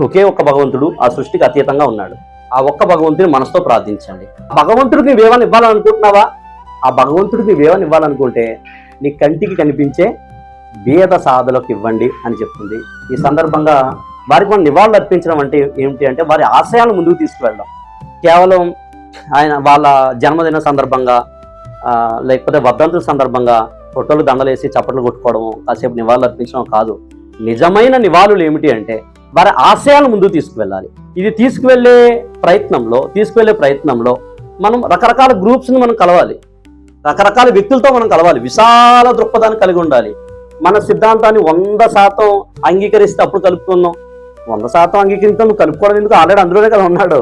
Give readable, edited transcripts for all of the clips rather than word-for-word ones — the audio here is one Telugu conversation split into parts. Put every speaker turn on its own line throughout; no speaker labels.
ఒకే ఒక్క భగవంతుడు ఆ సృష్టికి అతీతంగా ఉన్నాడు. ఆ ఒక్క భగవంతుని మనసుతో ప్రార్థించండి. భగవంతుడికి నీవేమని ఇవ్వాలనుకుంటున్నావా? ఆ భగవంతుడికి నీవేమని ఇవ్వాలనుకుంటే నీ కంటికి కనిపించే వేద సాధులకు ఇవ్వండి అని చెప్తుంది. ఈ సందర్భంగా వారికి మనం నివాళులు అర్పించడం అంటే ఏమిటి అంటే వారి ఆశయాలను ముందుకు తీసుకువెళ్ళడం. కేవలం ఆయన వాళ్ళ జన్మదిన సందర్భంగా లేకపోతే వర్ధంతుల సందర్భంగా ఫోటోలు దండలేసి చప్పట్లు కొట్టుకోవడము, కాసేపు నివాళులు అర్పించడం కాదు. నిజమైన నివాళులు ఏమిటి అంటే వారి ఆశయాలను ముందుకు తీసుకువెళ్ళాలి. ఇది తీసుకువెళ్ళే ప్రయత్నంలో మనం రకరకాల గ్రూప్స్ని మనం కలవాలి, రకరకాల వ్యక్తులతో మనం కలవాలి, విశాల దృక్పథాన్ని కలిగి ఉండాలి. మన సిద్ధాంతాన్ని 100% అంగీకరిస్తే అప్పుడు కలుపుకుందాం. 100% అంగీకరిస్తే నువ్వు కలుపుకోవడం ఎందుకు? ఆల్రెడీ అందులోనే కదా ఉన్నాడు.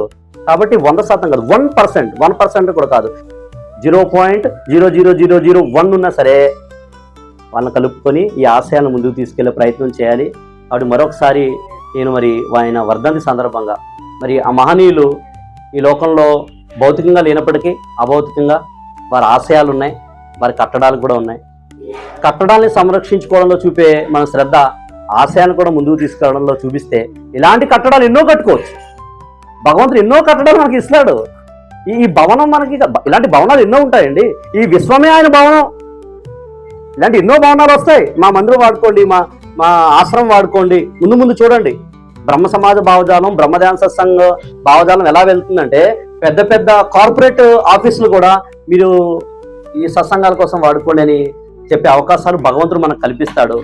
కాబట్టి 100% కాదు, 1% కూడా కాదు, 0.00001 ఉన్నా సరే వాళ్ళని కలుపుకొని ఈ ఆశయాలను ముందుకు తీసుకెళ్లే ప్రయత్నం చేయాలి. కాబట్టి మరొకసారి నేను ఆయన వర్ధంతి సందర్భంగా ఆ మహనీయులు ఈ లోకంలో భౌతికంగా లేనప్పటికీ అభౌతికంగా వారి ఆశయాలు ఉన్నాయి, వారి కట్టడాలు కూడా ఉన్నాయి. కట్టడాల్ని సంరక్షించుకోవడంలో చూపే మన శ్రద్ధ ఆశయాన్ని కూడా ముందుకు తీసుకెళ్లడంలో చూపిస్తే ఇలాంటి కట్టడాలు ఎన్నో కట్టుకోవచ్చు. భగవంతుడు ఎన్నో కట్టడాలు మనకి ఇస్తాడు. ఈ భవనం మనకి ఇలాంటి భవనాలు ఎన్నో ఉంటాయండి. ఈ విశ్వమే ఆయన భవనం. ఇలాంటి ఎన్నో భవనాలు వస్తాయి. మా మందిరం వాడుకోండి, మా ఆశ్రమం వాడుకోండి. ముందు చూడండి బ్రహ్మ సమాజ భావజాలం, బ్రహ్మధ్యాన సత్సంగ భావజాలం ఎలా వెళ్తుందంటే పెద్ద పెద్ద కార్పొరేట్ ఆఫీసులు కూడా మీరు ఈ సత్సంగాల కోసం వాడుకోండి అని చెప్పే అవకాశాలు భగవంతుడు మనకు కల్పిస్తాడు.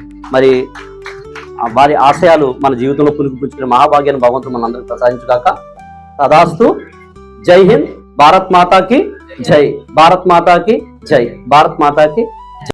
వారి ఆశయాలు మన జీవితంలో పునికిపుచ్చుకునే మహాభాగ్యాన్ని భగవంతుడు మన అందరికి ప్రసాదించుగాక. తదాస్తు. జై హింద్. భారత్ మాతాకి జై. భారత్ మాతాకి జై. భారత్ మాతాకి